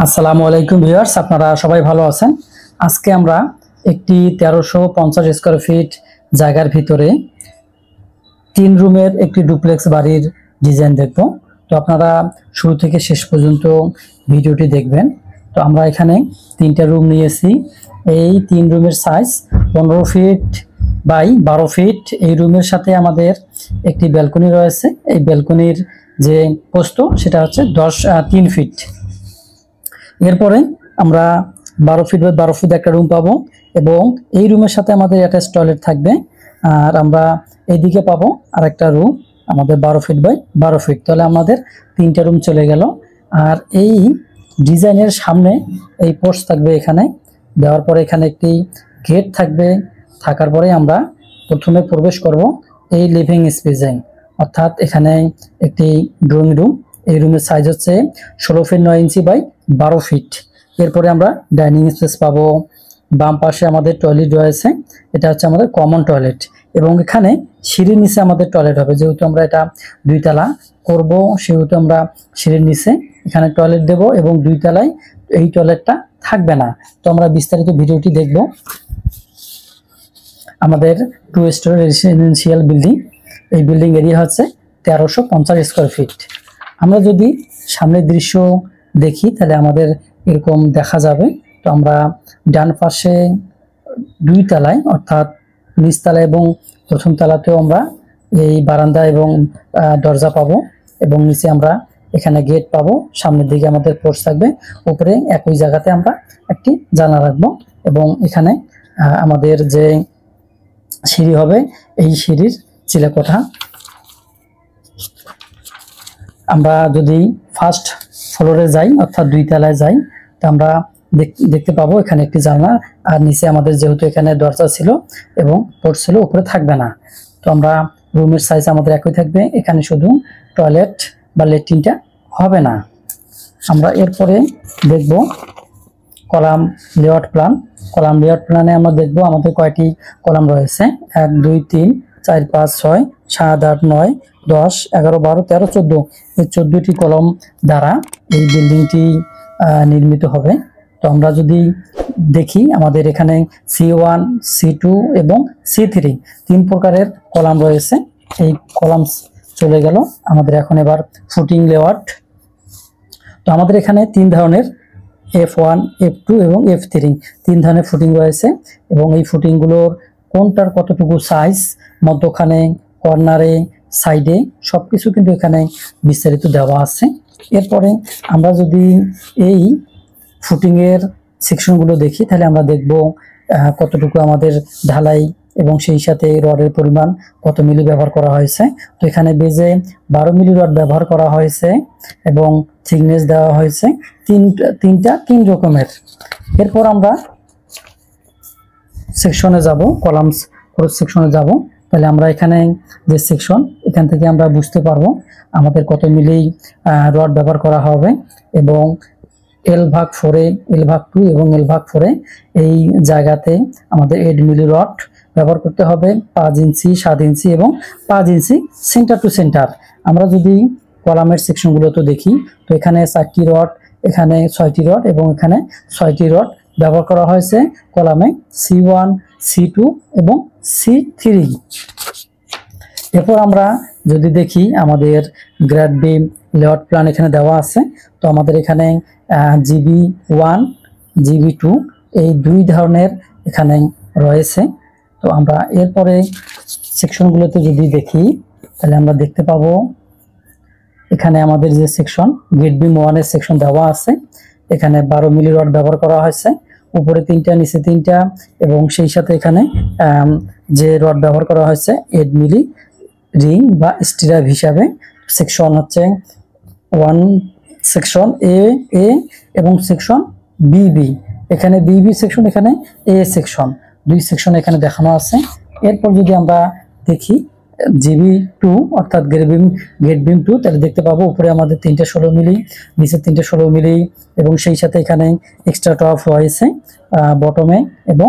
আসসালামু আলাইকুম ভিউয়ার্স, আপনারা সবাই ভালো আছেন। আজকে আমরা একটি 1350 স্কয়ার ফিট জায়গার ভিতরে 3 রুমের একটি ডুপ্লেক্স বাড়ির ডিজাইন দেখব। তো আপনারা শুরু থেকে শেষ পর্যন্ত ভিডিওটি দেখবেন। তো আমরা এখানে 3টা রুম নিয়েছি। এই 3 রুমের সাইজ 15 ফিট বাই 12 ফিট। এই রুমের সাথে আমাদের একটি ব্যালকনি রয়েছে। এই ব্যালকনির যে প্রস্থ সেটা হচ্ছে 3 ফিট। এরপরে আমরা 12 ফিট বাই 12 ফিট একটা রুম পাবো এবং এই রুমের সাথে আমাদের অ্যাটাচ টয়লেট থাকবে। আর আমরা এইদিকে পাবো আরেকটা রুম আমাদের 12 ফিট বাই 12 ফিট। তাহলে আমাদের 3টা রুম চলে গেল। আর এই ডিজাইনের সামনে এই পোর্চ থাকবে, এখানে দেওয়ার পরে এখানে একটি গেট থাকবে। থাকার পরে আমরা প্রথমে প্রবেশ করব এই লিভিং স্পেসে, অর্থাৎ এখানে একটি ড্রয়িং রুম। এই রুমের সাইজ হচ্ছে 16 ফিট 9 ইঞ্চি বাই 12 ফিট। এরপরে আমরা ডাইনিং স্পেস পাবো। বাম পাশে আমাদের টয়লেট রয়েছে, এটা হচ্ছে আমাদের কমন টয়লেট এবং এখানে সিঁড়ির নিচে আমাদের টয়লেট হবে। যেহেতু আমরা এটা 2 তলা করব, সেহেতু আমরা সিঁড়ির নিচে এখানে টয়লেট দেব এবং 2 তলায় এই টয়লেটটা থাকবে না। তো আমরা বিস্তারিত ভিডিওটি দেখব। আমাদের 2 স্টোরি রেসিডেন্সিয়াল বিল্ডিং। এই বিল্ডিং এরিয়া হচ্ছে 1350 স্কয়ার ফিট। আমরা যদি সামনের দৃশ্য দেখি তাহলে আমাদের এরকম দেখা যাবে। তো আমরা ডান পাশে 2 তলায় অর্থাৎ নিচতলা এবং প্রথম তলাতেও আমরা এই বারান্দা এবং দরজা পাবো এবং নিচে আমরা এখানে গেট পাবো। সামনের দিকে আমাদের পোর্চ থাকবে, উপরে একই জায়গাতে আমরা একটি জানলা রাখবো এবং এখানে আমাদের যে সিঁড়ি হবে এই সিঁড়ির চিলেকোঠা। আমরা যদি ফার্স্ট ফ্লোরে যাই অর্থাৎ 2 তলায় যাই, তো আমরা দেখতে পাবো এখানে একটি জানলা আর নিচে আমাদের যেহেতু এখানে দরজা ছিল এবং পোর্চ ছিল, উপরে থাকবে না। তো আমরা রুমের সাইজ আমাদের একই থাকবে, এখানে শুধু টয়লেট বা ল্যাট্রিনটা হবে না। আমরা এরপরে দেখব column layout plan. Column layout প্ল্যানে আমরা দেখব আমাদের কয়টি কলাম রয়েছে। 1 2 3 4 5 6 7 8 9 10 11 12 13 14। এই 14টি কলম দ্বারা এই বিল্ডিংটি নির্মিত হবে। তো আমরা যদি দেখি আমাদের এখানে C1 C2 এবং C3 3 প্রকারের কলাম রয়েছে। এই কলাম চলে গেল আমাদের। এখন এবার ফুটিং লেআউট। তো আমাদের এখানে 3 ধরনের F1 F2 এবং F3 3 ধরনের ফুটিং রয়েছে এবং এই ফুটিংগুলোর কোনটার কতটুকু সাইজ, মধ্যখানে, কর্নারে, সাইডে সবকিছু কিন্তু এখানে বিস্তারিত দেওয়া আছে। এরপরে আমরা যদি এই ফুটিংয়ের সেকশনগুলো দেখি তাহলে আমরা দেখব কতটুকু আমাদের ঢালাই এবং সেই সাথে রডের পরিমাণ কত মিলি ব্যবহার করা হয়েছে। তো এখানে বেজে 12 মিলি রড ব্যবহার করা হয়েছে এবং থিকনেস দেওয়া হয়েছে 3 রকমের। এরপর আমরা সেকশনে যাব, কলামস ক্রস সেকশনে যাব। তাহলে আমরা এখানে যে সেকশন, এখান থেকে আমরা বুঝতে পারবো আমাদের কত মিলি রড ব্যবহার করা হবে এবং L/4 L/2 এবং L/4 এই জায়গাতে আমাদের 8 মিলি রড ব্যবহার করতে হবে। 5 ইঞ্চি 7 ইঞ্চি এবং 5 ইঞ্চি সেন্টার টু সেন্টার। আমরা যদি কলামের সেকশনগুলোতে দেখি তো এখানে 4টি রড, এখানে 6টি রড এবং এখানে 6টি রড ব্যবহার করা হয়েছে কলামে C1 C2 এবং C3। এরপর আমরা যদি দেখি আমাদের গ্রেড বিম লেআউট প্ল্যান এখানে দেওয়া আছে। তো আমাদের এখানে GB1 GB2 এই 2 ধরনের এখানে রয়েছে। তো আমরা এরপরে সেকশনগুলোতে যদি দেখি তাহলে আমরা দেখতে পাবো এখানে আমাদের যে সেকশন গ্রেড বিম 1 এর সেকশন দেওয়া আছে। এখানে 12 মিলি রড ব্যবহার করা হয়েছে, উপরে 3টা নিচে 3টা এবং সেই সাথে এখানে যে রড ব্যবহার করা হয়েছে 8 মিলি রিং বা স্টিরাপ হিসাবে। সেকশন হচ্ছে 1, সেকশন A এবং সেকশন BB। এখানে BB সেকশন, এখানে A সেকশন, 2 সেকশন এখানে দেখানো আছে। এরপর যদি আমরা দেখি GB2 অর্থাৎ গেট বিম 2, তাহলে দেখতে পাবো উপরে আমাদের 3টা 16 মিলি, নিচে 3টা 16 মিলি এবং সেই সাথে এখানে এক্সট্রা টপ রয়েছে বটমে এবং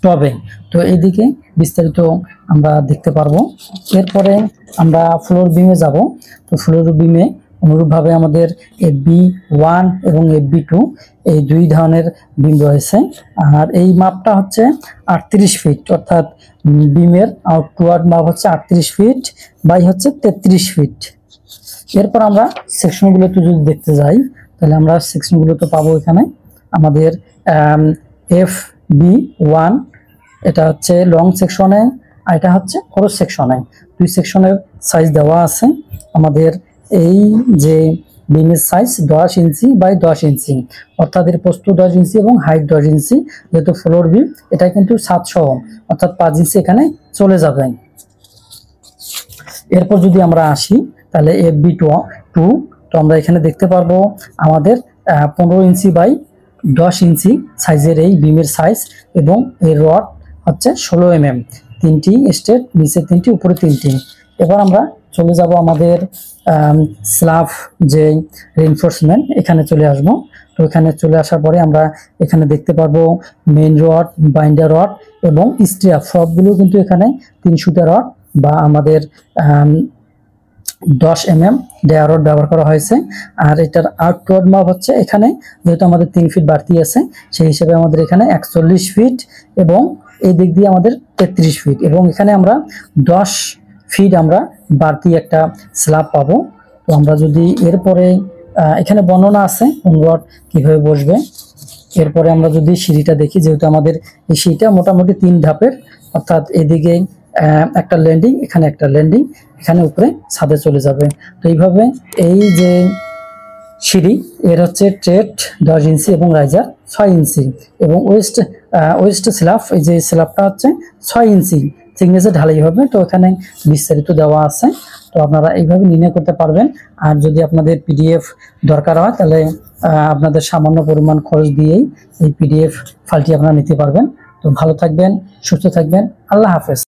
টবে। তো এইদিকে বিস্তারিত আমরা দেখতে পারবো। এরপরে আমরা ফ্লোর বিমে যাব। তো ফ্লোর বিমে অনুরূপভাবে আমাদের FB1 এবং FB2 এই দুই ধরনের বিম রয়েছে। আর এই মাপটা হচ্ছে 38 ফিট, অর্থাৎ বিমের আউটওয়ার্ড মাপ হচ্ছে 38 ফিট বাই হচ্ছে 33 ফিট। এরপর আমরা সেকশনগুলোতে যদি দেখতে যাই, তাহলে আমরা সেকশনগুলো তো পাবো এখানে আমাদের FB1, এটা হচ্ছে লং সেকশনে, আর এটা হচ্ছে ক্রস সেকশনে। দুই সেকশনের সাইজ দেওয়া আছে আমাদের। এই যে বিমের সাইজ 10 ইঞ্চি বাই 10 ইঞ্চি, অর্থাৎ এর প্রস্থ 10 ইঞ্চি এবং হাইট 10 ইঞ্চি। যেহেতু ফ্লোর বিম, এটা কিন্তু 700, অর্থাৎ 5 ইঞ্চি এখানে চলে যাবে। এরপর যদি আমরা আসি, তাহলে FB2 তো আমরা এখানে দেখতে পারবো আমাদের 15 ইঞ্চি বাই 10 ইঞ্চি সাইজের এই বিমের সাইজ, এবং এই রড হচ্ছে 16 mm, 3টি স্টেট, নিচে 3টি, উপরে 3টি। এবার আমরা চলে যাব আমাদের স্ল্যাব যে রিইনফোর্সমেন্ট, এখানে চলে আসবো। তো এখানে চলে আসার পরে আমরা এখানে দেখতে পারবো মেইন রড, বাইন্ডার রড এবং স্ট্রাপ, সবগুলো কিন্তু এখানে 3 সুতা রড বা আমাদের 10 mm ডায়া রড ব্যবহার করা হয়েছে। আর এটার আউটওয়ার্ড মাপ হচ্ছে, এখানে যেহেতু আমাদের 3 ফিট বাড়তি আছে, সেই হিসেবে আমাদের এখানে 41 ফিট এবং এই দিক দিয়ে আমাদের 33 ফিট, এবং এখানে আমরা 10 ফিট আমরা বাড়তি একটা স্ল্যাব পাবো। তো আমরা যদি এরপরে এখানে বর্ণনা আছে কোন রড কিভাবে বসবে। এরপরে আমরা যদি সিঁড়িটা দেখি, যেহেতু আমাদের এই সিঁড়িটা মোটামুটি 3 ধাপের, অর্থাৎ এদিকে একটা ল্যান্ডিং, এখানে একটা ল্যান্ডিং, এখানে উপরে ছাদে চলে যাবে। তো এইভাবে এই যে সিঁড়ি, এর হচ্ছে ট্রেড 10 ইঞ্চি এবং রাইজার 6 ইঞ্চি, এবং ওয়েস্ট স্ল্যাব, এই যে স্ল্যাবটা হচ্ছে 6 ইঞ্চি থিকনেসে ঢালাই হবে। তো এখানে বিস্তারিত দেওয়া আছে, তো আপনারা এইভাবে নির্ণয় করতে পারবেন। আর যদি আপনাদের PDF দরকার হয়, তাহলে আপনাদের সামান্য পরিমাণ খরচ দিয়েই এই PDF ফাইলটি আপনারা নিতে পারবেন। তো ভালো থাকবেন, সুস্থ থাকবেন, আল্লাহ হাফেজ।